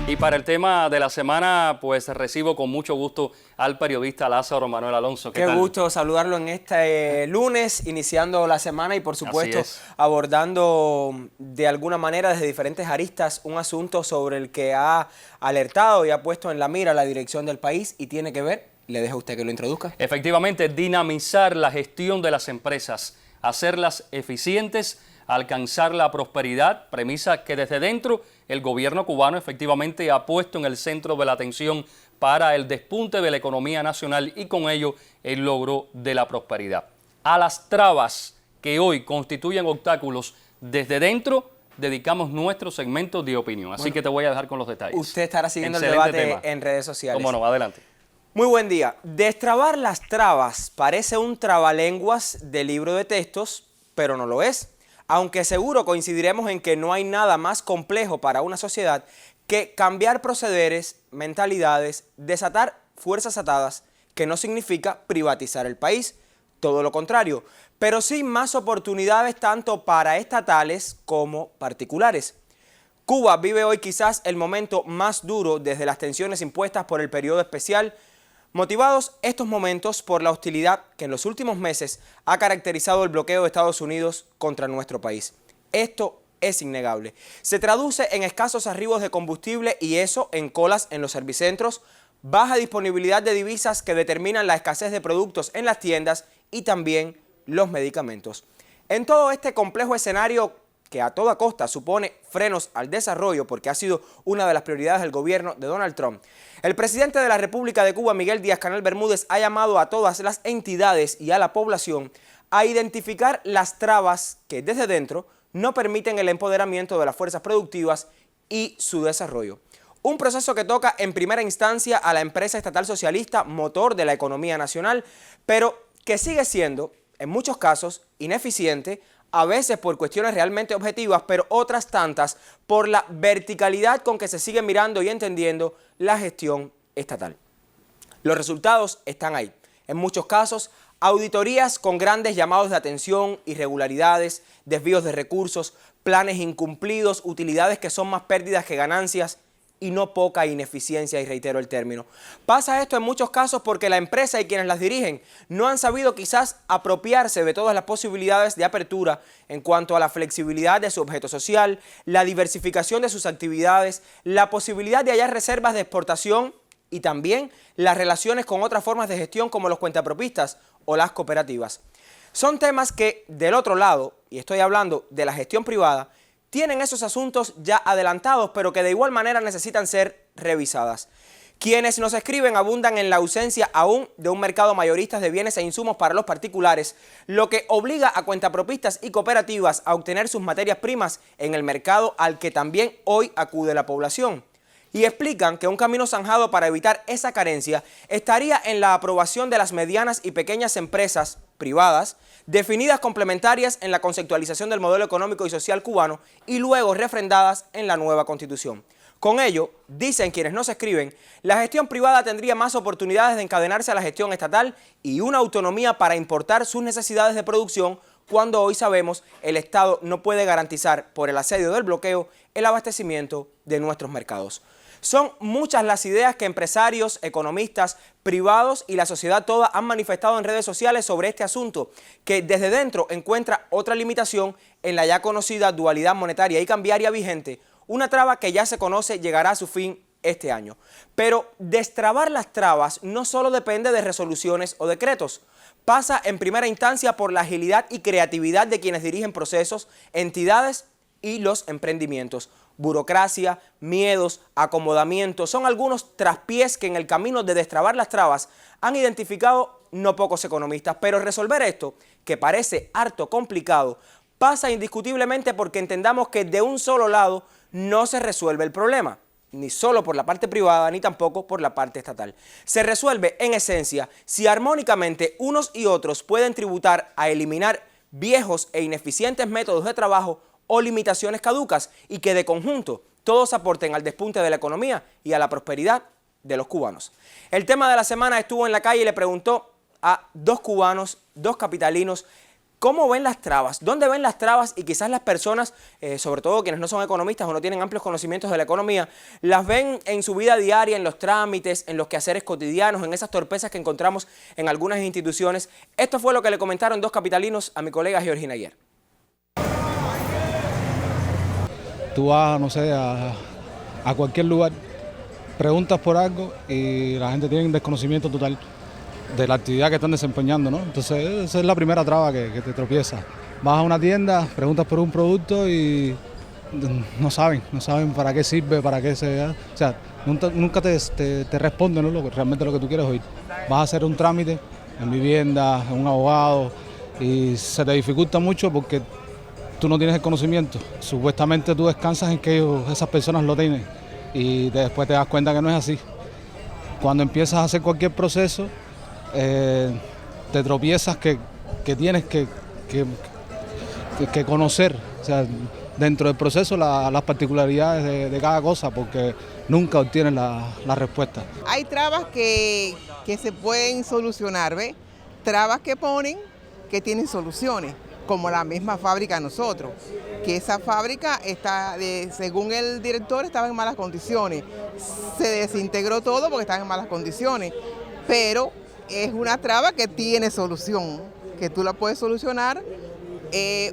Y para el tema de la semana, pues recibo con mucho gusto al periodista Lázaro Manuel Alonso. Qué gusto saludarlo en este lunes, iniciando la semana y por supuesto abordando de alguna manera desde diferentes aristas un asunto sobre el que ha alertado y ha puesto en la mira la dirección del país y tiene que ver, le dejo a usted que lo introduzca. Efectivamente, dinamizar la gestión de las empresas, hacerlas eficientes, alcanzar la prosperidad, premisa que desde dentro el gobierno cubano efectivamente ha puesto en el centro de la atención para el despunte de la economía nacional y con ello el logro de la prosperidad. A las trabas que hoy constituyen obstáculos desde dentro, dedicamos nuestro segmento de opinión. Así que te voy a dejar con los detalles. Usted estará siguiendo el debate en redes sociales. Cómo no, adelante. Muy buen día. Destrabar las trabas parece un trabalenguas de libro de textos, pero no lo es. Aunque seguro coincidiremos en que no hay nada más complejo para una sociedad que cambiar procederes, mentalidades, desatar fuerzas atadas, que no significa privatizar el país, todo lo contrario, pero sí más oportunidades tanto para estatales como particulares. Cuba vive hoy quizás el momento más duro desde las tensiones impuestas por el periodo especial, motivados estos momentos por la hostilidad que en los últimos meses ha caracterizado el bloqueo de Estados Unidos contra nuestro país. Esto es innegable. Se traduce en escasos arribos de combustible y eso en colas en los servicentros, baja disponibilidad de divisas que determinan la escasez de productos en las tiendas y también los medicamentos. En todo este complejo escenario que a toda costa supone frenos al desarrollo porque ha sido una de las prioridades del gobierno de Donald Trump, el presidente de la República de Cuba, Miguel Díaz-Canel Bermúdez, ha llamado a todas las entidades y a la población a identificar las trabas que desde dentro no permiten el empoderamiento de las fuerzas productivas y su desarrollo. Un proceso que toca en primera instancia a la empresa estatal socialista, motor de la economía nacional, pero que sigue siendo, en muchos casos, ineficiente, a veces por cuestiones realmente objetivas, pero otras tantas por la verticalidad con que se sigue mirando y entendiendo la gestión estatal. Los resultados están ahí. En muchos casos, auditorías con grandes llamados de atención, irregularidades, desvíos de recursos, planes incumplidos, utilidades que son más pérdidas que ganancias, y no poca ineficiencia, y reitero el término. Pasa esto en muchos casos porque la empresa y quienes las dirigen no han sabido quizás apropiarse de todas las posibilidades de apertura en cuanto a la flexibilidad de su objeto social, la diversificación de sus actividades, la posibilidad de hallar reservas de exportación y también las relaciones con otras formas de gestión como los cuentapropistas o las cooperativas. Son temas que del otro lado, y estoy hablando de la gestión privada, tienen esos asuntos ya adelantados, pero que de igual manera necesitan ser revisadas. Quienes nos escriben abundan en la ausencia aún de un mercado mayorista de bienes e insumos para los particulares, lo que obliga a cuentapropistas y cooperativas a obtener sus materias primas en el mercado al que también hoy acude la población. Y explican que un camino zanjado para evitar esa carencia estaría en la aprobación de las medianas y pequeñas empresas privadas, definidas complementarias en la conceptualización del modelo económico y social cubano y luego refrendadas en la nueva Constitución. Con ello, dicen quienes nos escriben, la gestión privada tendría más oportunidades de encadenarse a la gestión estatal y una autonomía para importar sus necesidades de producción cuando hoy sabemos el Estado no puede garantizar por el asedio del bloqueo el abastecimiento de nuestros mercados. Son muchas las ideas que empresarios, economistas, privados y la sociedad toda han manifestado en redes sociales sobre este asunto, que desde dentro encuentra otra limitación en la ya conocida dualidad monetaria y cambiaria vigente, una traba que ya se conoce llegará a su fin este año. Pero destrabar las trabas no solo depende de resoluciones o decretos, pasa en primera instancia por la agilidad y creatividad de quienes dirigen procesos, entidades y los emprendimientos. Burocracia, miedos, acomodamientos son algunos traspiés que en el camino de destrabar las trabas han identificado no pocos economistas, pero resolver esto, que parece harto complicado, pasa indiscutiblemente porque entendamos que de un solo lado no se resuelve el problema, ni solo por la parte privada ni tampoco por la parte estatal. Se resuelve en esencia si armónicamente unos y otros pueden tributar a eliminar viejos e ineficientes métodos de trabajo o limitaciones caducas y que de conjunto todos aporten al despunte de la economía y a la prosperidad de los cubanos. El tema de la semana estuvo en la calle y le preguntó a dos cubanos, dos capitalinos, ¿Cómo ven las trabas? ¿Dónde ven las trabas? Y quizás las personas, sobre todo quienes no son economistas o no tienen amplios conocimientos de la economía, las ven en su vida diaria, en los trámites, en los quehaceres cotidianos, en esas torpezas que encontramos en algunas instituciones. Esto fue lo que le comentaron dos capitalinos a mi colega Georgina ayer. Tú vas, no sé, a cualquier lugar, preguntas por algo y la gente tiene un desconocimiento total de la actividad que están desempeñando, ¿no? Entonces esa es la primera traba que te tropieza. Vas a una tienda, preguntas por un producto y no saben para qué sirve, para qué se... O sea, nunca te responden, ¿no? Realmente lo que tú quieres oír. Vas a hacer un trámite en vivienda, en un abogado y se te dificulta mucho porque tú no tienes el conocimiento. Supuestamente tú descansas en que esas personas lo tienen y después te das cuenta que no es así. Cuando empiezas a hacer cualquier proceso, te tropiezas que tienes que conocer, o sea, dentro del proceso las particularidades de cada cosa, porque nunca obtienes la respuesta. Hay trabas que se pueden solucionar, ¿ves? Trabas que ponen que tienen soluciones, como la misma fábrica de nosotros, que esa fábrica según el director estaba en malas condiciones, se desintegró todo porque estaba en malas condiciones, pero es una traba que tiene solución, que tú la puedes solucionar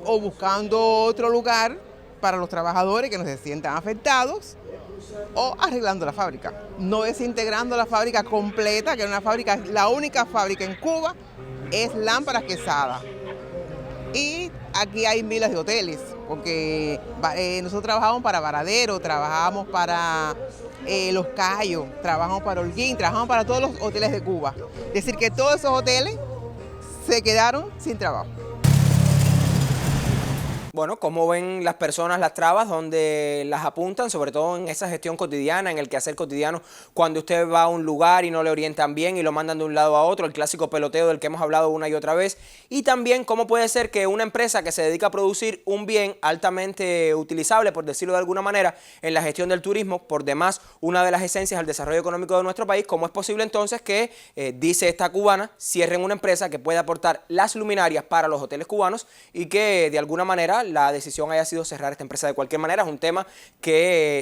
o buscando otro lugar para los trabajadores que no se sientan afectados o arreglando la fábrica, no desintegrando la fábrica completa, que es una fábrica, la única fábrica en Cuba es Lámparas Quesada. Y aquí hay miles de hoteles, porque nosotros trabajamos para Varadero, trabajamos para Los Cayos, trabajamos para Holguín, trabajamos para todos los hoteles de Cuba. Es decir, que todos esos hoteles se quedaron sin trabajo. Bueno, ¿cómo ven las personas las trabas donde las apuntan, sobre todo en esa gestión cotidiana, en el quehacer cotidiano, cuando usted va a un lugar y no le orientan bien y lo mandan de un lado a otro, el clásico peloteo del que hemos hablado una y otra vez? Y también cómo puede ser que una empresa que se dedica a producir un bien altamente utilizable, por decirlo de alguna manera, en la gestión del turismo, por demás una de las esencias del desarrollo económico de nuestro país, ¿cómo es posible entonces que, dice esta cubana, cierren una empresa que pueda aportar las luminarias para los hoteles cubanos y que de alguna manera la decisión haya sido cerrar esta empresa de cualquier manera? Es un tema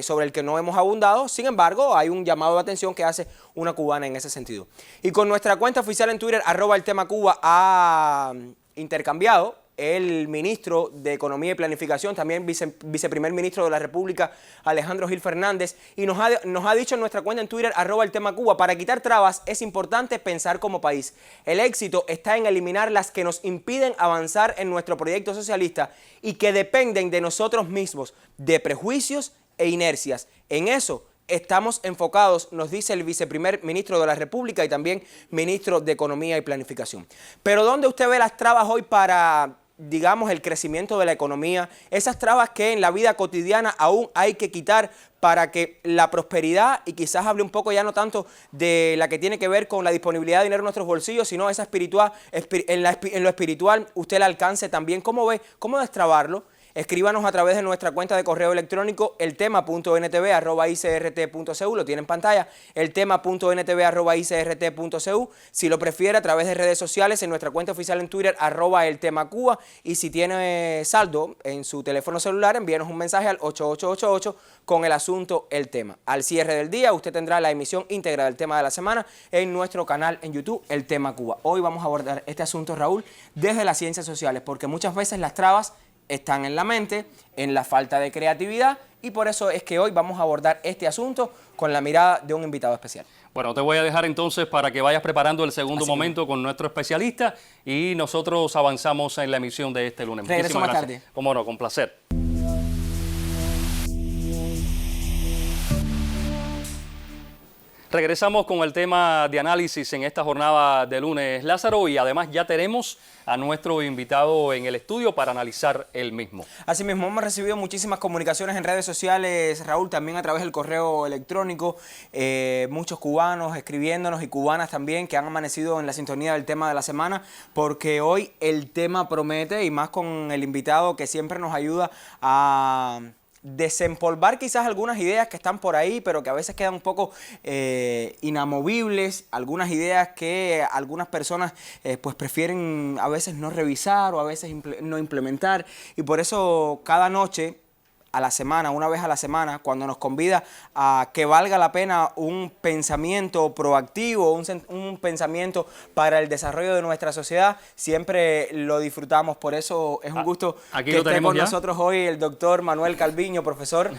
sobre el que no hemos abundado, sin embargo hay un llamado de atención que hace una cubana en ese sentido. Y con nuestra cuenta oficial en Twitter, @eltemacuba, ha intercambiado el ministro de Economía y Planificación, también viceprimer ministro de la República, Alejandro Gil Fernández, y nos ha dicho en nuestra cuenta en Twitter, @eltemacuba, para quitar trabas es importante pensar como país. El éxito está en eliminar las que nos impiden avanzar en nuestro proyecto socialista y que dependen de nosotros mismos, de prejuicios e inercias. En eso estamos enfocados, nos dice el viceprimer ministro de la República y también ministro de Economía y Planificación. Pero ¿dónde usted ve las trabas hoy para, digamos, el crecimiento de la economía? Esas trabas que en la vida cotidiana aún hay que quitar para que la prosperidad, y quizás hable un poco ya no tanto de la que tiene que ver con la disponibilidad de dinero en nuestros bolsillos, sino esa espiritual, en lo espiritual usted la alcance también. ¿Cómo ve? ¿Cómo destrabarlo? Escríbanos a través de nuestra cuenta de correo electrónico eltema.ntv@icrt.cu, lo tiene en pantalla, eltema.ntv@icrt.cu, si lo prefiere a través de redes sociales en nuestra cuenta oficial en Twitter @eltemacuba, y si tiene saldo en su teléfono celular, envíenos un mensaje al 8888 con el asunto El Tema. Al cierre del día usted tendrá la emisión íntegra del tema de la semana en nuestro canal en YouTube, El Tema Cuba. Hoy vamos a abordar este asunto, Raúl, desde las ciencias sociales, porque muchas veces las trabas están en la mente, en la falta de creatividad, y por eso es que hoy vamos a abordar este asunto con la mirada de un invitado especial. Bueno, te voy a dejar entonces para que vayas preparando el segundo momento con nuestro especialista y nosotros avanzamos en la emisión de este lunes. Regreso más tarde. Cómo no, con placer. Regresamos con el tema de análisis en esta jornada de lunes, Lázaro, y además ya tenemos a nuestro invitado en el estudio para analizar el mismo. Así mismo, hemos recibido muchísimas comunicaciones en redes sociales, Raúl, también a través del correo electrónico, muchos cubanos escribiéndonos y cubanas también que han amanecido en la sintonía del tema de la semana, porque hoy el tema promete, y más con el invitado que siempre nos ayuda a desempolvar quizás algunas ideas que están por ahí, pero que a veces quedan un poco inamovibles, algunas ideas que algunas personas pues prefieren a veces no revisar o a veces no implementar, y por eso cada noche a la semana, una vez a la semana, cuando nos convida a que valga la pena un pensamiento proactivo, un pensamiento para el desarrollo de nuestra sociedad, siempre lo disfrutamos. Por eso es un gusto que esté con nosotros hoy el doctor Manuel Calviño, profesor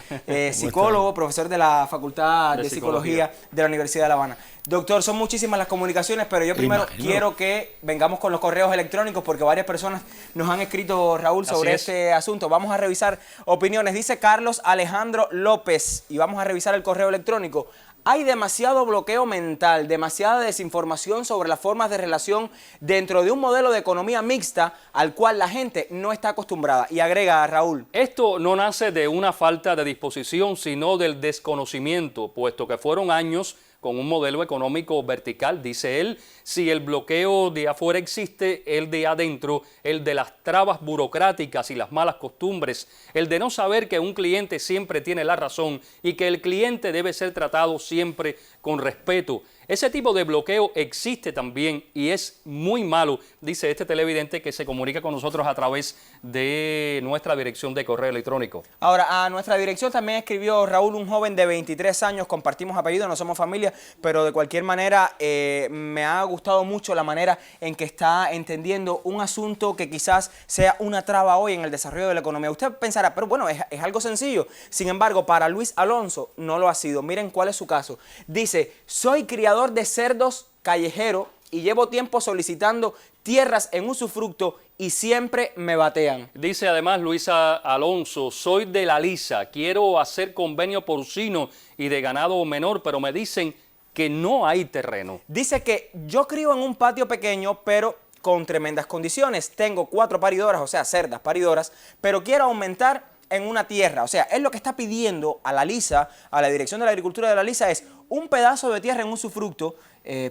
psicólogo, profesor de la Facultad de Psicología de la Universidad de La Habana. Doctor, son muchísimas las comunicaciones, pero yo primero quiero que vengamos con los correos electrónicos porque varias personas nos han escrito, Raúl, sobre este asunto. Vamos a revisar opiniones. Dice Carlos Alejandro López, y vamos a revisar el correo electrónico. Hay demasiado bloqueo mental, demasiada desinformación sobre las formas de relación dentro de un modelo de economía mixta al cual la gente no está acostumbrada. Y agrega, Raúl: esto no nace de una falta de disposición, sino del desconocimiento, puesto que fueron años con un modelo económico vertical, dice él. Si el bloqueo de afuera existe, el de adentro, el de las trabas burocráticas y las malas costumbres, el de no saber que un cliente siempre tiene la razón y que el cliente debe ser tratado siempre con respeto. Ese tipo de bloqueo existe también y es muy malo, dice este televidente que se comunica con nosotros a través de nuestra dirección de correo electrónico. Ahora, a nuestra dirección también escribió Raúl, un joven de 23 años, compartimos apellido, no somos familia, pero de cualquier manera me ha gustado mucho la manera en que está entendiendo un asunto que quizás sea una traba hoy en el desarrollo de la economía. Usted pensará, pero bueno, es algo sencillo. Sin embargo, para Luis Alonso no lo ha sido. Miren cuál es su caso. Dice: soy criador de cerdos callejero y llevo tiempo solicitando tierras en usufructo y siempre me batean. Dice además Luisa Alonso: soy de La Lisa, quiero hacer convenio porcino y de ganado menor, pero me dicen que no hay terreno. Dice que yo crío en un patio pequeño, pero con tremendas condiciones. Tengo 4 paridoras, o sea, cerdas paridoras, pero quiero aumentar en una tierra. O sea, él lo que está pidiendo a La Lisa, a la Dirección de la Agricultura de La Lisa, es un pedazo de tierra en usufructo.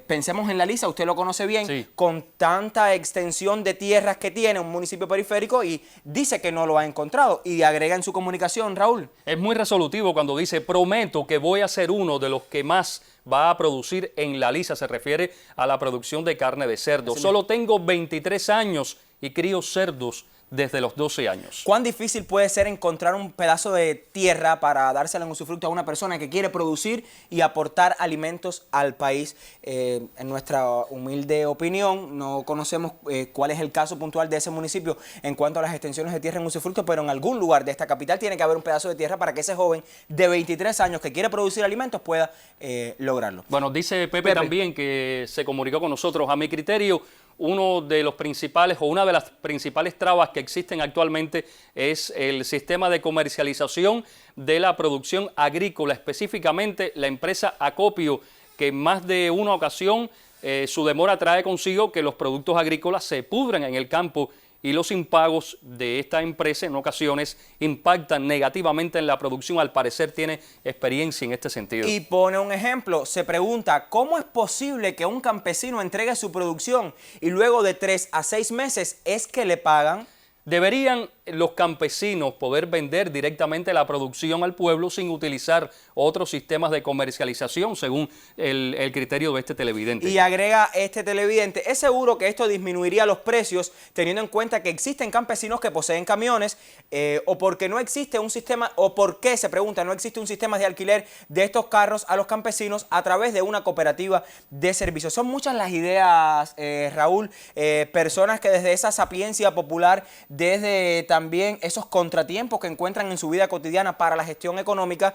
Pensemos en La Lisa, usted lo conoce bien, sí, con tanta extensión de tierras que tiene un municipio periférico, y dice que no lo ha encontrado. Y agrega en su comunicación, Raúl: es muy resolutivo cuando dice: prometo que voy a ser uno de los que más va a producir en La Lisa. Se refiere a la producción de carne de cerdo. Solo tengo 23 años y crío cerdos desde los 12 años. ¿Cuán difícil puede ser encontrar un pedazo de tierra para dársela en usufructo a una persona que quiere producir y aportar alimentos al país? En nuestra humilde opinión, no conocemos cuál es el caso puntual de ese municipio en cuanto a las extensiones de tierra en usufructo, pero en algún lugar de esta capital tiene que haber un pedazo de tierra para que ese joven de 23 años que quiere producir alimentos pueda lograrlo. Bueno, dice Pepe también, que se comunicó con nosotros: a mi criterio, uno de los principales o una de las principales trabas que existen actualmente es el sistema de comercialización de la producción agrícola, específicamente la empresa Acopio, que en más de una ocasión su demora trae consigo que los productos agrícolas se pudran en el campo, y los impagos de esta empresa en ocasiones impactan negativamente en la producción. Al parecer tiene experiencia en este sentido. Y pone un ejemplo, se pregunta: ¿cómo es posible que un campesino entregue su producción y luego de 3 a 6 meses es que le pagan? ¿Deberían los campesinos poder vender directamente la producción al pueblo sin utilizar otros sistemas de comercialización, según el criterio de este televidente? Y agrega este televidente: es seguro que esto disminuiría los precios, teniendo en cuenta que existen campesinos que poseen camiones, o porque no existe un sistema, o por qué, se pregunta, no existe un sistema de alquiler de estos carros a los campesinos a través de una cooperativa de servicios. Son muchas las ideas, Raúl, personas que desde esa sapiencia popular, desde también esos contratiempos que encuentran en su vida cotidiana para la gestión económica,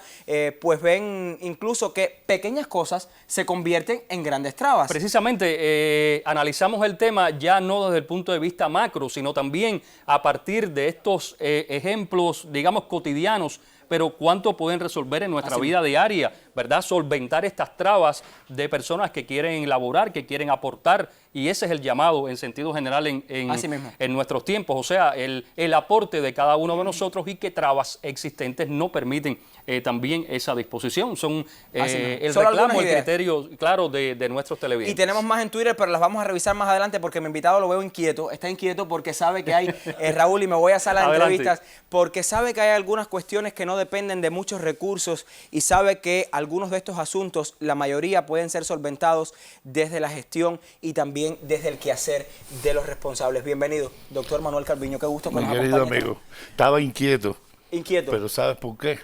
pues ven incluso que pequeñas cosas se convierten en grandes trabas. Precisamente analizamos el tema ya no desde el punto de vista macro, sino también a partir de estos ejemplos, digamos, cotidianos, pero cuánto pueden resolver en nuestra vida diaria, ¿verdad? Solventar estas trabas de personas que quieren laborar, que quieren aportar, y ese es el llamado en sentido general en nuestros tiempos. O sea, el aporte de cada uno de nosotros, y que trabas existentes no permiten también esa disposición. Son el reclamo, el criterio, claro, de nuestros televidentes. Y tenemos más en Twitter, pero las vamos a revisar más adelante porque mi invitado lo veo inquieto. Está inquieto porque sabe que hay, Raúl, y me voy a hacer las entrevistas, porque sabe que hay algunas cuestiones que no dependen de muchos recursos y sabe que algunos de estos asuntos, la mayoría pueden ser solventados desde la gestión y también desde el quehacer de los responsables. Bienvenido, doctor Manuel Calviño, qué gusto que nos acompañe. Mi querido amigo, estaba inquieto. Inquieto. Pero ¿sabes por qué?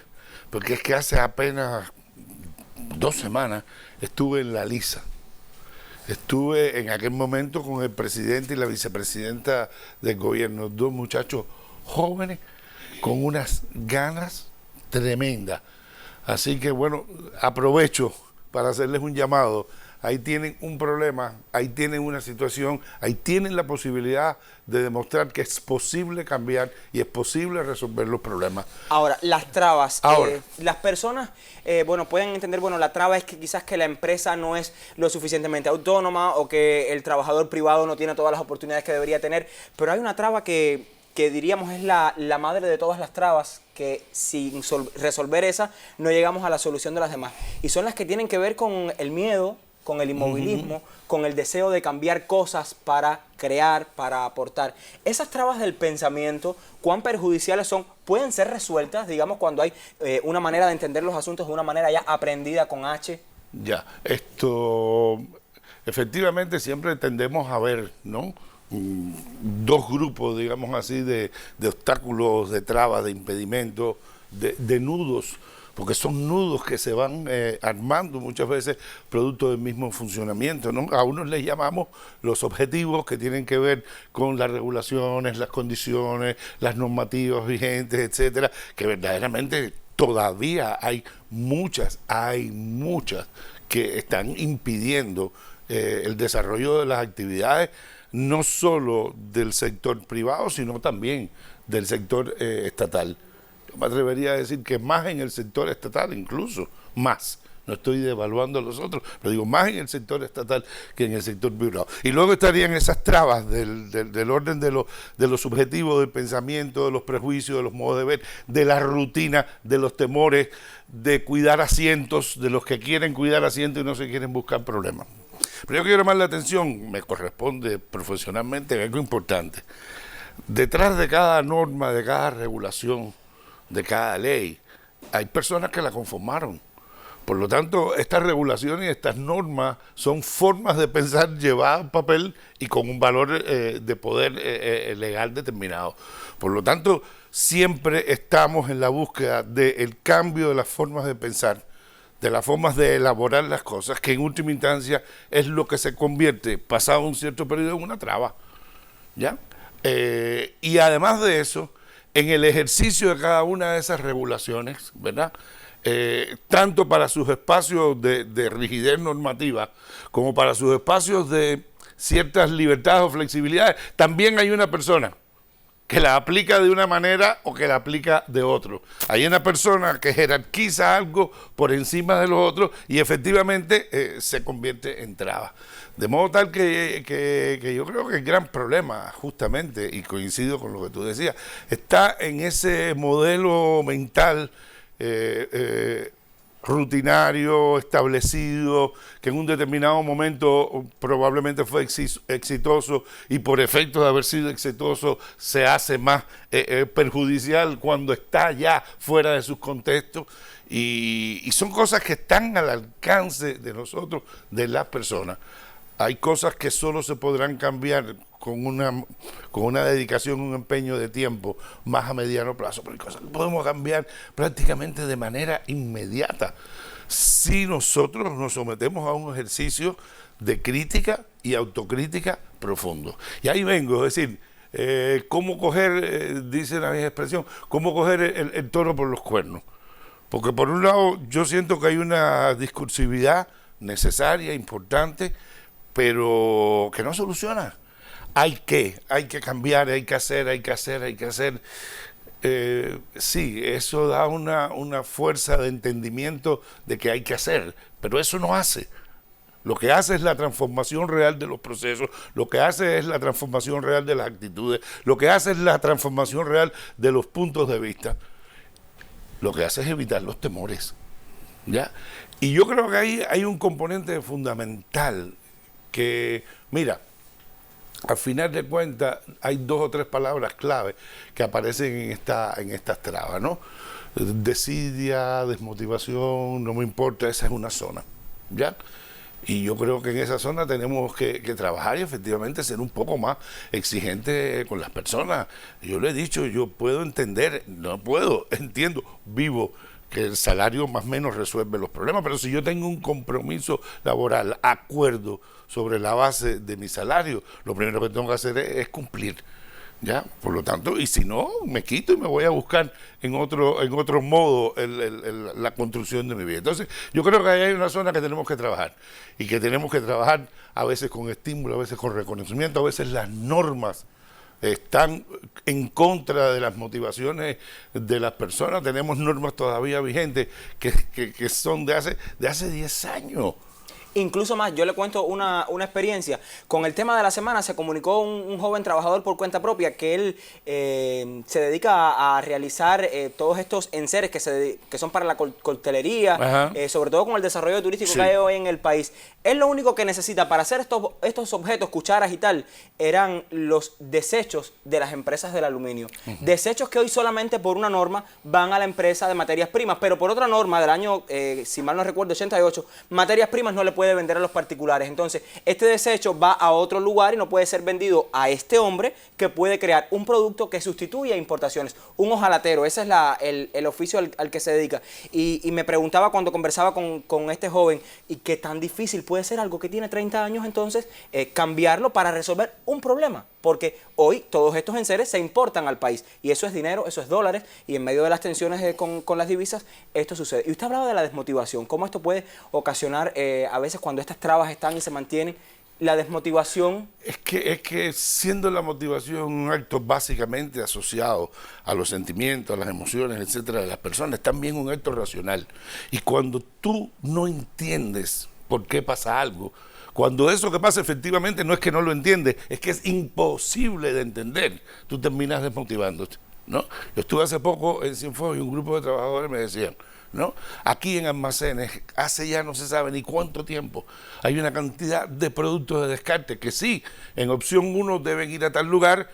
Porque es que hace apenas 2 semanas estuve en La Lisa. Estuve en aquel momento con el presidente y la vicepresidenta del gobierno, 2 muchachos jóvenes con unas ganas tremendas. Así que bueno, aprovecho para hacerles un llamado. Ahí tienen un problema, ahí tienen una situación, ahí tienen la posibilidad de demostrar que es posible cambiar y es posible resolver los problemas. Ahora, las trabas. Ahora. Las personas, pueden entender, la traba es que quizás que la empresa no es lo suficientemente autónoma o que el trabajador privado no tiene todas las oportunidades que debería tener, pero hay una traba que diríamos es la madre de todas las trabas, que sin resolver esa no llegamos a la solución de las demás. Y son las que tienen que ver con el miedo, con el inmovilismo, con el deseo de cambiar cosas para crear, para aportar. Esas trabas del pensamiento, ¿cuán perjudiciales son? ¿Pueden ser resueltas, digamos, cuando hay una manera de entender los asuntos de una manera ya aprendida con H? Ya, efectivamente siempre tendemos a ver, ¿no?, 2 grupos, digamos así, de obstáculos, de trabas, de impedimentos, de nudos, porque son nudos que se van armando muchas veces producto del mismo funcionamiento, ¿no? A unos les llamamos los objetivos, que tienen que ver con las regulaciones, las condiciones, las normativas vigentes, etcétera, que verdaderamente todavía hay muchas que están impidiendo el desarrollo de las actividades, no solo del sector privado, sino también del sector estatal. Yo me atrevería a decir que más en el sector estatal, incluso más. No estoy devaluando a los otros, pero digo más en el sector estatal que en el sector privado. Y luego estarían esas trabas del orden de los subjetivos, del pensamiento, de los prejuicios, de los modos de ver, de la rutina, de los temores, de cuidar asientos, de los que quieren cuidar asientos y no se quieren buscar problemas. Pero yo quiero llamar la atención, me corresponde profesionalmente, en algo importante. Detrás de cada norma, de cada regulación, de cada ley, hay personas que la conformaron. Por lo tanto, estas regulaciones y estas normas son formas de pensar llevadas al papel y con un valor de poder legal determinado. Por lo tanto, siempre estamos en la búsqueda del cambio de las formas de pensar, de las formas de elaborar las cosas, que en última instancia es lo que se convierte, pasado un cierto periodo, en una traba, ¿ya? Y además de eso, en el ejercicio de cada una de esas regulaciones, ¿verdad?, tanto para sus espacios de rigidez normativa como para sus espacios de ciertas libertades o flexibilidades, también hay una persona que la aplica de una manera o que la aplica de otro. Hay una persona que jerarquiza algo por encima de los otros y efectivamente se convierte en traba. De modo tal que yo creo que el gran problema, justamente, y coincido con lo que tú decías, está en ese modelo mental rutinario, establecido, que en un determinado momento probablemente fue exitoso y por efecto de haber sido exitoso se hace más perjudicial cuando está ya fuera de sus contextos, y son cosas que están al alcance de nosotros, de las personas. Hay cosas que solo se podrán cambiar con una dedicación, un empeño de tiempo más a mediano plazo, pero hay cosas que podemos cambiar prácticamente de manera inmediata si nosotros nos sometemos a un ejercicio de crítica y autocrítica profundo. Y ahí vengo, es decir, cómo coger, dice la vieja expresión, cómo coger el toro por los cuernos. Porque por un lado yo siento que hay una discursividad necesaria, importante, pero que no soluciona. Hay que cambiar, hay que hacer. Sí, eso da una fuerza de entendimiento de que hay que hacer, pero eso no hace. Lo que hace es la transformación real de los procesos, lo que hace es la transformación real de las actitudes, lo que hace es la transformación real de los puntos de vista. Lo que hace es evitar los temores, ¿ya? Y yo creo que ahí hay un componente fundamental que, mira, al final de cuentas hay 2 o 3 palabras clave que aparecen en estas trabas, ¿no? Desidia, desmotivación, no me importa, esa es una zona, ¿ya? Y yo creo que en esa zona tenemos que trabajar y efectivamente ser un poco más exigentes con las personas. Yo le he dicho, yo puedo entender, no puedo, entiendo, vivo, que el salario más o menos resuelve los problemas, pero si yo tengo un compromiso laboral, acuerdo sobre la base de mi salario, lo primero que tengo que hacer es cumplir. ¿Ya? Por lo tanto, y si no, me quito y me voy a buscar en otro modo la construcción de mi vida. Entonces, yo creo que ahí hay una zona que tenemos que trabajar y que tenemos que trabajar a veces con estímulo, a veces con reconocimiento, a veces las normas están en contra de las motivaciones de las personas. Tenemos normas todavía vigentes que son de hace 10 años. Incluso más, yo le cuento una experiencia. Con el tema de la semana se comunicó un joven trabajador por cuenta propia que él se dedica a realizar todos estos enseres que son para la coctelería, sobre todo con el desarrollo turístico que hay hoy en el país. Él lo único que necesita para hacer estos objetos, cucharas y tal, eran los desechos de las empresas del aluminio. Desechos que hoy solamente por una norma van a la empresa de materias primas, pero por otra norma del año, si mal no recuerdo, 88, materias primas no le puede vender a los particulares. Entonces, este desecho va a otro lugar y no puede ser vendido a este hombre que puede crear un producto que sustituya a importaciones. Un hojalatero, ese es el oficio al que se dedica. Y me preguntaba cuando conversaba con este joven, ¿y qué tan difícil puede ser algo que tiene 30 años entonces cambiarlo para resolver un problema? Porque hoy todos estos enseres se importan al país y eso es dinero, eso es dólares, y en medio de las tensiones con las divisas esto sucede. Y usted hablaba de la desmotivación, cómo esto puede ocasionar a veces cuando estas trabas están y se mantienen, la desmotivación. Es que siendo la motivación un acto básicamente asociado a los sentimientos, a las emociones, etcétera, de las personas, es también un acto racional. Y cuando tú no entiendes por qué pasa algo, cuando eso que pasa efectivamente no es que no lo entiendes, es que es imposible de entender, tú terminas desmotivándote, ¿no? Yo estuve hace poco en Cienfuegos y un grupo de trabajadores me decían, ¿no? Aquí en almacenes, hace ya no se sabe ni cuánto tiempo, hay una cantidad de productos de descarte que sí, en opción 1 deben ir a tal lugar,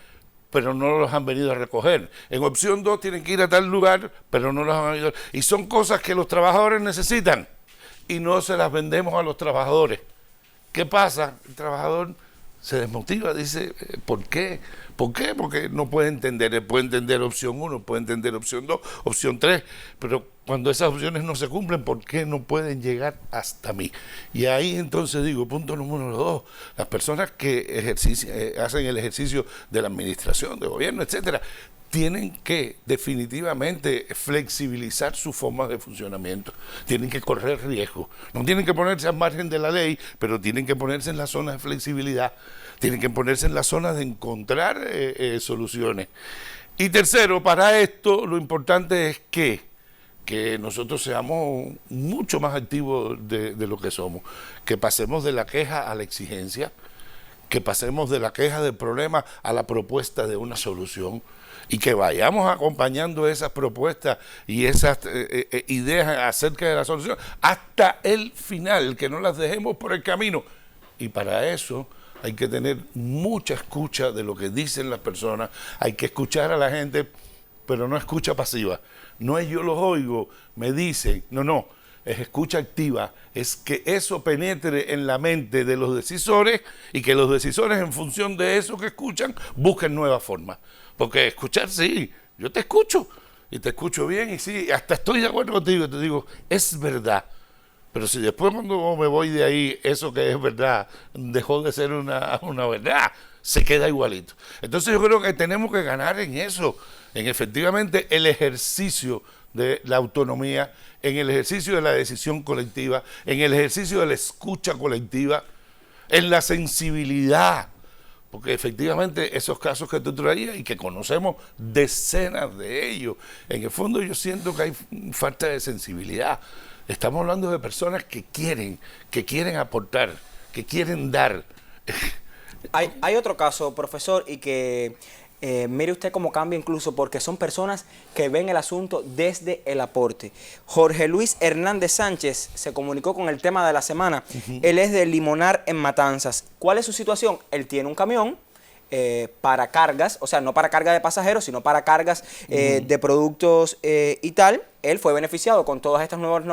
pero no los han venido a recoger. En opción 2 tienen que ir a tal lugar, pero no los han venido a recoger. Y son cosas que los trabajadores necesitan y no se las vendemos a los trabajadores. ¿Qué pasa? El trabajador se desmotiva, dice, ¿por qué? ¿Por qué? Porque no puede entender. Él puede entender opción 1, puede entender opción 2, opción 3, pero cuando esas opciones no se cumplen, ¿por qué no pueden llegar hasta mí? Y ahí entonces digo, punto número 2, las personas que hacen el ejercicio de la administración, de gobierno, etcétera, tienen que definitivamente flexibilizar su forma de funcionamiento, tienen que correr riesgo, no tienen que ponerse al margen de la ley, pero tienen que ponerse en la zona de flexibilidad, tienen que ponerse en la zona de encontrar soluciones. Y tercero, para esto lo importante es que nosotros seamos mucho más activos de lo que somos, que pasemos de la queja a la exigencia, que pasemos de la queja del problema a la propuesta de una solución, y que vayamos acompañando esas propuestas y esas ideas acerca de la solución hasta el final, que no las dejemos por el camino. Y para eso hay que tener mucha escucha de lo que dicen las personas, hay que escuchar a la gente, pero no escucha pasiva. No es yo los oigo, me dicen, no, es escucha activa, es que eso penetre en la mente de los decisores y que los decisores en función de eso que escuchan busquen nuevas formas. Porque escuchar, sí, yo te escucho y te escucho bien y sí, hasta estoy de acuerdo contigo, te digo, es verdad. Pero si después cuando me voy de ahí, eso que es verdad dejó de ser una verdad, se queda igualito. Entonces yo creo que tenemos que ganar en eso, en efectivamente el ejercicio de la autonomía, en el ejercicio de la decisión colectiva, en el ejercicio de la escucha colectiva, en la sensibilidad. Porque efectivamente esos casos que tú traías y que conocemos decenas de ellos, en el fondo yo siento que hay falta de sensibilidad. Estamos hablando de personas que quieren aportar, que quieren dar. Hay otro caso, profesor, y que mire usted cómo cambia incluso, porque son personas que ven el asunto desde el aporte. Jorge Luis Hernández Sánchez se comunicó con el tema de la semana. Él es de Limonar en Matanzas. ¿Cuál es su situación? Él tiene un camión para cargas, o sea, no para carga de pasajeros, sino para cargas de productos y tal. Él fue beneficiado con todas estas nuevas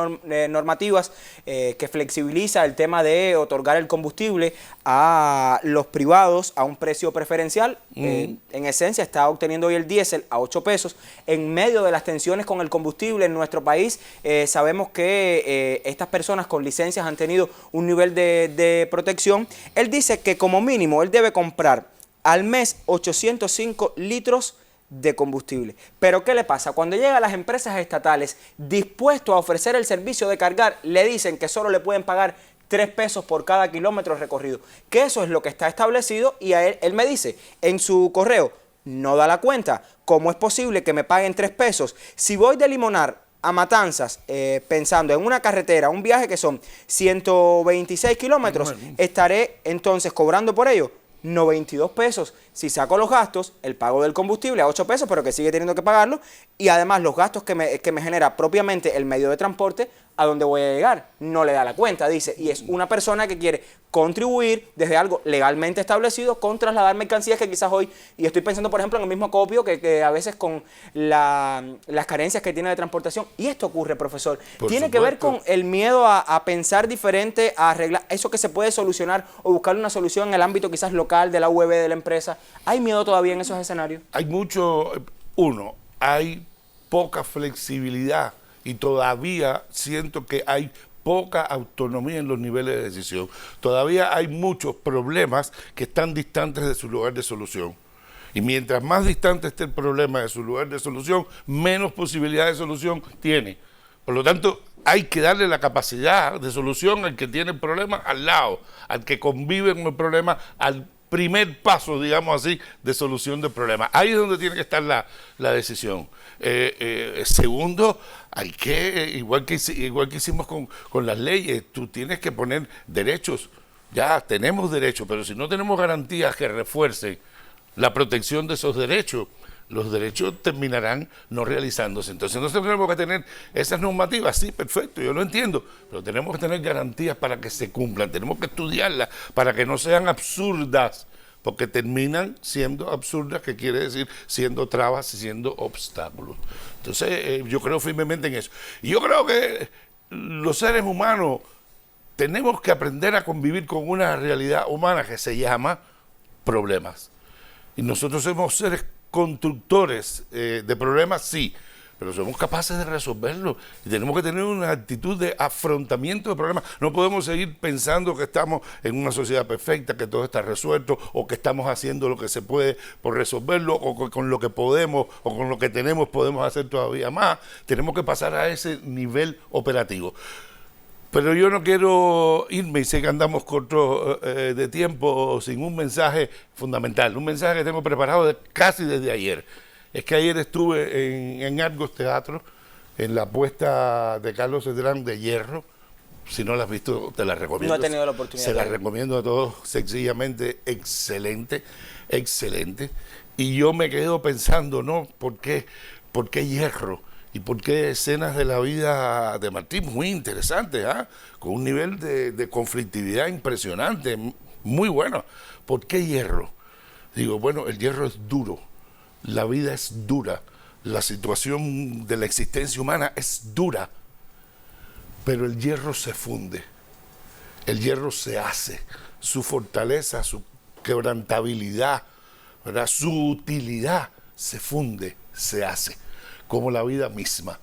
normativas que flexibiliza el tema de otorgar el combustible a los privados a un precio preferencial. En esencia, está obteniendo hoy el diésel a 8 pesos. En medio de las tensiones con el combustible en nuestro país, sabemos que estas personas con licencias han tenido un nivel de protección. Él dice que como mínimo él debe comprar al mes 805 litros de combustible. Pero ¿qué le pasa? Cuando llega a las empresas estatales dispuestos a ofrecer el servicio de cargar, le dicen que solo le pueden pagar 3 pesos por cada kilómetro recorrido. Que eso es lo que está establecido y a él me dice en su correo, no da la cuenta. ¿Cómo es posible que me paguen 3 pesos? Si voy de Limonar a Matanzas, pensando en una carretera, un viaje que son 126 kilómetros, estaré entonces cobrando por ello 92 pesos. Si saco los gastos, el pago del combustible a 8 pesos, pero que sigue teniendo que pagarlo, y además los gastos que me genera propiamente el medio de transporte a donde voy a llegar, no le da la cuenta, dice, y es una persona que quiere contribuir desde algo legalmente establecido con trasladar mercancías que quizás hoy, y estoy pensando por ejemplo en el mismo acopio que a veces con las carencias que tiene de transportación, y esto ocurre, profesor, tiene que ver con el miedo a pensar diferente, a arreglar eso que se puede solucionar o buscar una solución en el ámbito quizás local de la UEB, de la empresa. ¿Hay miedo todavía en esos escenarios? Hay mucho, hay poca flexibilidad y todavía siento que hay poca autonomía en los niveles de decisión. Todavía hay muchos problemas que están distantes de su lugar de solución. Y mientras más distante esté el problema de su lugar de solución, menos posibilidad de solución tiene. Por lo tanto, hay que darle la capacidad de solución al que tiene el problema al lado, al que convive con el problema, al primer paso, digamos así, de solución del problema. Ahí es donde tiene que estar la decisión. Segundo, hay que, igual que hicimos con las leyes, tú tienes que poner derechos. Ya tenemos derechos, pero si no tenemos garantías que refuercen la protección de esos derechos, los derechos terminarán no realizándose. Entonces nosotros tenemos que tener esas normativas, sí, perfecto, yo lo entiendo, pero tenemos que tener garantías para que se cumplan, tenemos que estudiarlas para que no sean absurdas, porque terminan siendo absurdas, que quiere decir siendo trabas y siendo obstáculos. Entonces yo creo firmemente en eso. Y yo creo que los seres humanos tenemos que aprender a convivir con una realidad humana que se llama problemas. Y nosotros somos seres constructores de problemas, sí, pero somos capaces de resolverlos y tenemos que tener una actitud de afrontamiento de problemas. No podemos seguir pensando que estamos en una sociedad perfecta, que todo está resuelto o que estamos haciendo lo que se puede por resolverlo o que con lo que podemos o con lo que tenemos podemos hacer todavía más. Tenemos que pasar a ese nivel operativo. Pero yo no quiero irme, y sé que andamos cortos de tiempo, sin un mensaje fundamental, un mensaje que tengo preparado casi desde ayer. Es que ayer estuve en Argos Teatro, en la puesta de Carlos Cedrán de Hierro. Si no la has visto, te la recomiendo. No he tenido la oportunidad. Se la recomiendo a todos, sencillamente excelente, excelente. Y yo me quedo pensando, ¿no? ¿Por qué Hierro? ¿Y por qué escenas de la vida de Martín muy interesantes, con un nivel de conflictividad impresionante, muy bueno? ¿Por qué Hierro? Digo, bueno, el hierro es duro, la vida es dura, la situación de la existencia humana es dura, pero el hierro se funde, el hierro se hace, su fortaleza, su quebrantabilidad, ¿verdad? Su utilidad se funde, se hace. Como la vida misma.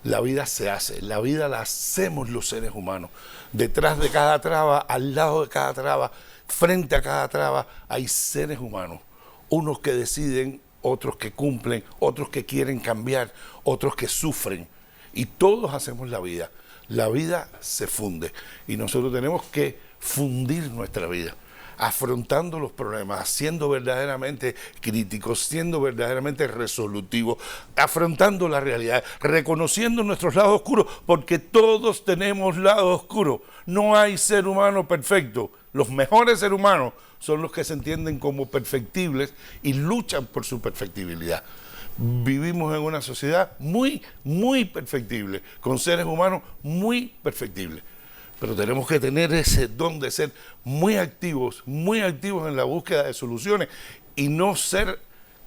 La vida se hace, la vida la hacemos los seres humanos. Detrás de cada traba, al lado de cada traba, frente a cada traba, hay seres humanos. Unos que deciden, otros que cumplen, otros que quieren cambiar, otros que sufren. Y todos hacemos la vida. La vida se funde. Y nosotros tenemos que fundir nuestra vida, afrontando los problemas, siendo verdaderamente críticos, siendo verdaderamente resolutivos, afrontando la realidad, reconociendo nuestros lados oscuros, porque todos tenemos lados oscuros. No hay ser humano perfecto. Los mejores seres humanos son los que se entienden como perfectibles y luchan por su perfectibilidad. Vivimos en una sociedad muy, muy perfectible, con seres humanos muy perfectibles. Pero tenemos que tener ese don de ser muy activos en la búsqueda de soluciones y no ser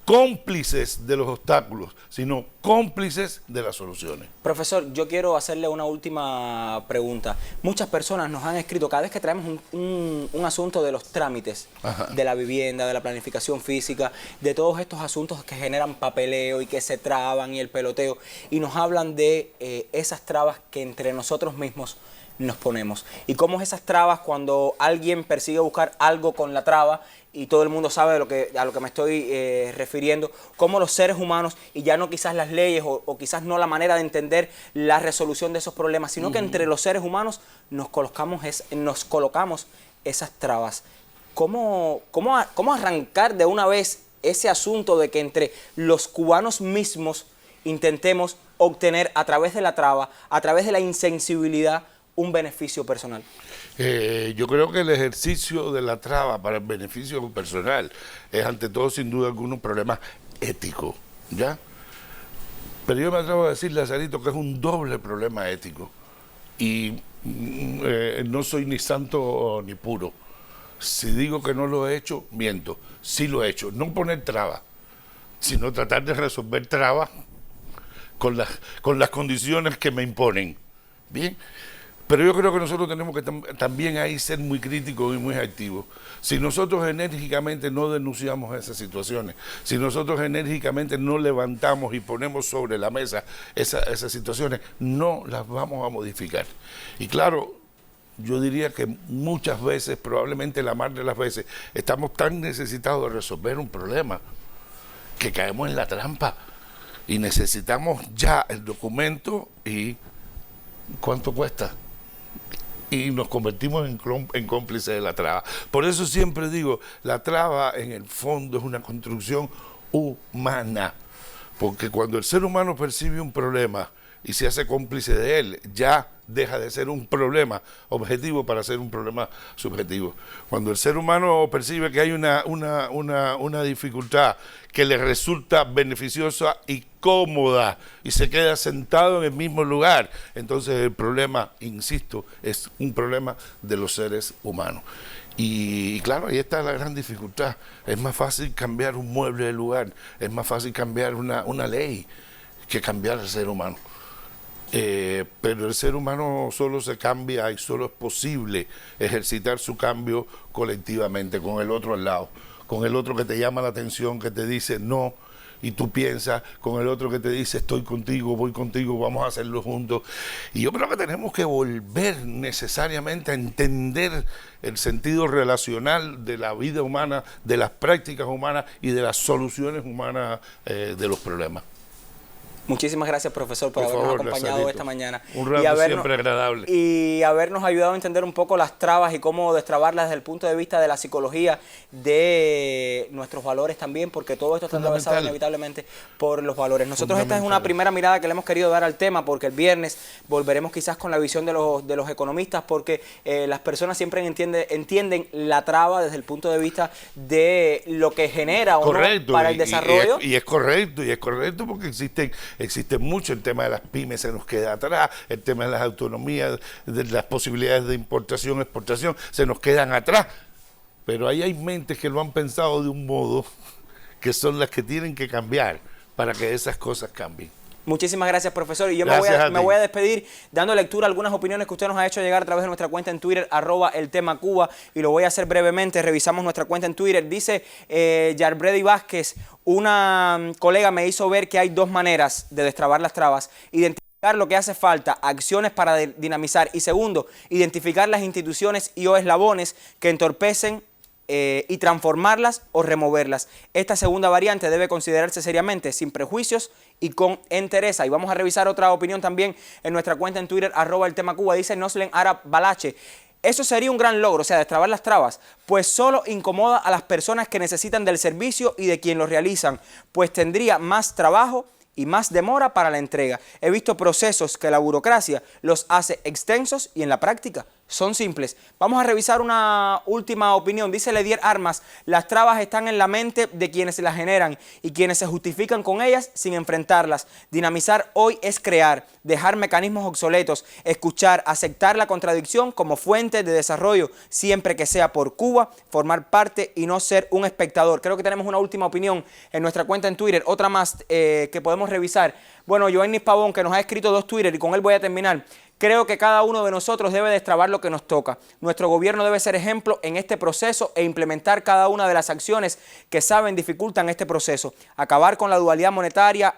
cómplices de los obstáculos, sino cómplices de las soluciones. Profesor, yo quiero hacerle una última pregunta. Muchas personas nos han escrito, cada vez que traemos un asunto de los trámites, de la vivienda, de la planificación física, de todos estos asuntos que generan papeleo y que se traban y el peloteo, y nos hablan de esas trabas que entre nosotros mismos nos ponemos. Y cómo esas trabas, cuando alguien persigue buscar algo con la traba, y todo el mundo sabe a lo que me estoy refiriendo, cómo los seres humanos, y ya no quizás las leyes o quizás no la manera de entender la resolución de esos problemas, sino que entre los seres humanos nos colocamos esas trabas. ¿Cómo arrancar de una vez ese asunto de que entre los cubanos mismos intentemos obtener a través de la traba, a través de la insensibilidad, un beneficio personal? Yo creo que el ejercicio de la traba para el beneficio personal es ante todo sin duda alguna un problema ético, ¿ya? Pero yo me atrevo a decirle a Sarito que es un doble problema ético y no soy ni santo ni puro. Si digo que no lo he hecho, miento. Sí lo he hecho. No poner trabas, sino tratar de resolver trabas con las condiciones que me imponen. ¿Bien? Pero yo creo que nosotros tenemos que también ahí ser muy críticos y muy activos. Si nosotros enérgicamente no denunciamos esas situaciones, si nosotros enérgicamente no levantamos y ponemos sobre la mesa esas situaciones, no las vamos a modificar. Y claro, yo diría que muchas veces, probablemente la mayoría de las veces, estamos tan necesitados de resolver un problema que caemos en la trampa y necesitamos ya el documento y ¿cuánto cuesta? Y nos convertimos en cómplices de la traba. Por eso siempre digo, la traba en el fondo es una construcción humana, porque cuando el ser humano percibe un problema y se hace cómplice de él, ya deja de ser un problema objetivo para ser un problema subjetivo. Cuando el ser humano percibe que hay una dificultad que le resulta beneficiosa y cómoda y se queda sentado en el mismo lugar, entonces el problema, insisto, es un problema de los seres humanos. Y claro, ahí está la gran dificultad. Es más fácil cambiar un mueble de lugar, es más fácil cambiar una ley que cambiar al ser humano. Pero el ser humano solo se cambia y solo es posible ejercitar su cambio colectivamente, con el otro al lado, con el otro que te llama la atención, que te dice no, y tú piensas, con el otro que te dice estoy contigo, voy contigo, vamos a hacerlo juntos. Y yo creo que tenemos que volver necesariamente a entender el sentido relacional de la vida humana, de las prácticas humanas y de las soluciones humanas de los problemas. Muchísimas gracias, profesor, por habernos acompañado Lazarito, esta mañana. Un rato siempre agradable. Y habernos ayudado a entender un poco las trabas y cómo destrabarlas desde el punto de vista de la psicología, de nuestros valores también, porque todo esto está atravesado inevitablemente por los valores. Nosotros esta es una primera mirada que le hemos querido dar al tema, porque el viernes volveremos quizás con la visión de los economistas, porque las personas siempre entienden la traba desde el punto de vista de lo que genera o no para el desarrollo. Y es correcto porque existe mucho. El tema de las pymes se nos queda atrás, el tema de las autonomías, de las posibilidades de importación, exportación, se nos quedan atrás. Pero ahí hay mentes que lo han pensado de un modo que son las que tienen que cambiar para que esas cosas cambien. Muchísimas gracias, profesor. Y yo me voy a despedir dando lectura a algunas opiniones que usted nos ha hecho llegar a través de nuestra cuenta en Twitter, @eltemacuba, y lo voy a hacer brevemente. Revisamos nuestra cuenta en Twitter. Dice Yarbredy Vázquez, una colega me hizo ver que hay dos maneras de destrabar las trabas: identificar lo que hace falta, acciones para dinamizar, y segundo, identificar las instituciones y o eslabones que entorpecen y transformarlas o removerlas. Esta segunda variante debe considerarse seriamente, sin prejuicios y con entereza. Y vamos a revisar otra opinión también en nuestra cuenta en Twitter, @eltemacuba. Dice Noslen Arab Balache: eso sería un gran logro, o sea, destrabar las trabas, pues solo incomoda a las personas que necesitan del servicio y de quien lo realizan, pues tendría más trabajo y más demora para la entrega. He visto procesos que la burocracia los hace extensos y en la práctica son simples. Vamos a revisar una última opinión. Dice Ledier Armas, las trabas están en la mente de quienes las generan y quienes se justifican con ellas sin enfrentarlas. Dinamizar hoy es crear, dejar mecanismos obsoletos, escuchar, aceptar la contradicción como fuente de desarrollo, siempre que sea por Cuba, formar parte y no ser un espectador. Creo que tenemos una última opinión en nuestra cuenta en Twitter, otra más que podemos revisar. Bueno, Joenny Pavón, que nos ha escrito 2 Twitter y con él voy a terminar. Creo que cada uno de nosotros debe destrabar lo que nos toca. Nuestro gobierno debe ser ejemplo en este proceso e implementar cada una de las acciones que saben dificultan este proceso. Acabar con la dualidad monetaria,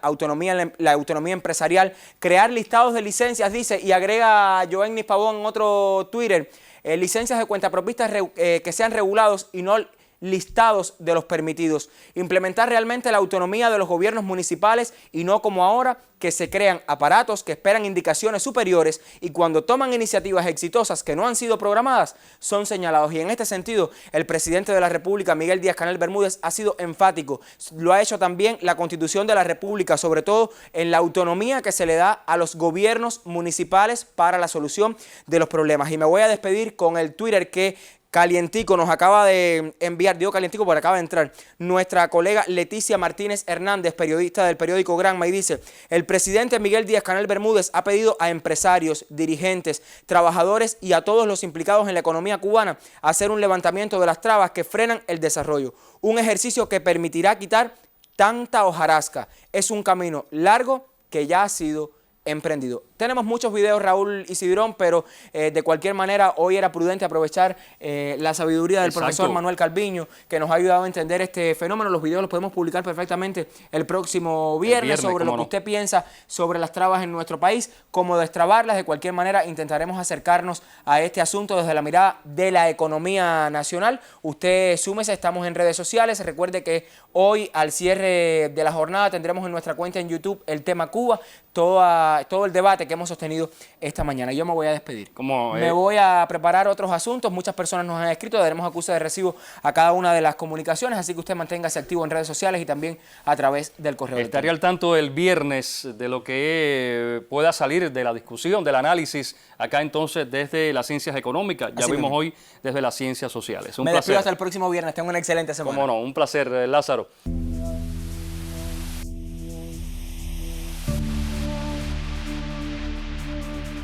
la autonomía empresarial, crear listados de licencias, dice, y agrega Joenny Pavón en otro Twitter, licencias de cuentapropistas que sean regulados y no listados de los permitidos. Implementar realmente la autonomía de los gobiernos municipales y no como ahora que se crean aparatos que esperan indicaciones superiores y cuando toman iniciativas exitosas que no han sido programadas son señalados. Y en este sentido el presidente de la República, Miguel Díaz-Canel Bermúdez, ha sido enfático. Lo ha hecho también la Constitución de la República, sobre todo en la autonomía que se le da a los gobiernos municipales para la solución de los problemas. Y me voy a despedir con el Twitter que calientico nos acaba de enviar, digo calientico porque acaba de entrar, nuestra colega Leticia Martínez Hernández, periodista del periódico Granma, y dice: el presidente Miguel Díaz-Canel Bermúdez ha pedido a empresarios, dirigentes, trabajadores y a todos los implicados en la economía cubana hacer un levantamiento de las trabas que frenan el desarrollo, un ejercicio que permitirá quitar tanta hojarasca. Es un camino largo que ya ha sido emprendido. Tenemos muchos videos, Raúl Isidrón, pero de cualquier manera hoy era prudente aprovechar la sabiduría del profesor Manuel Calviño, que nos ha ayudado a entender este fenómeno. Los videos los podemos publicar perfectamente el próximo viernes sobre lo que usted piensa sobre las trabas en nuestro país, cómo destrabarlas. De cualquier manera intentaremos acercarnos a este asunto desde la mirada de la economía nacional. Usted súmese, estamos en redes sociales. Recuerde que hoy al cierre de la jornada tendremos en nuestra cuenta en YouTube el tema Cuba, todo el debate que hemos sostenido esta mañana. Yo me voy a despedir. Me voy a preparar otros asuntos. Muchas personas nos han escrito. Daremos acuse de recibo a cada una de las comunicaciones. Así que usted manténgase activo en redes sociales y también a través del correo. Estaré al tanto el viernes de lo que pueda salir de la discusión, del análisis, acá entonces desde las ciencias económicas. Ya vimos hoy desde las ciencias sociales. Un placer. Me despido hasta el próximo viernes. Tengo una excelente semana. Cómo no, un placer, Lázaro.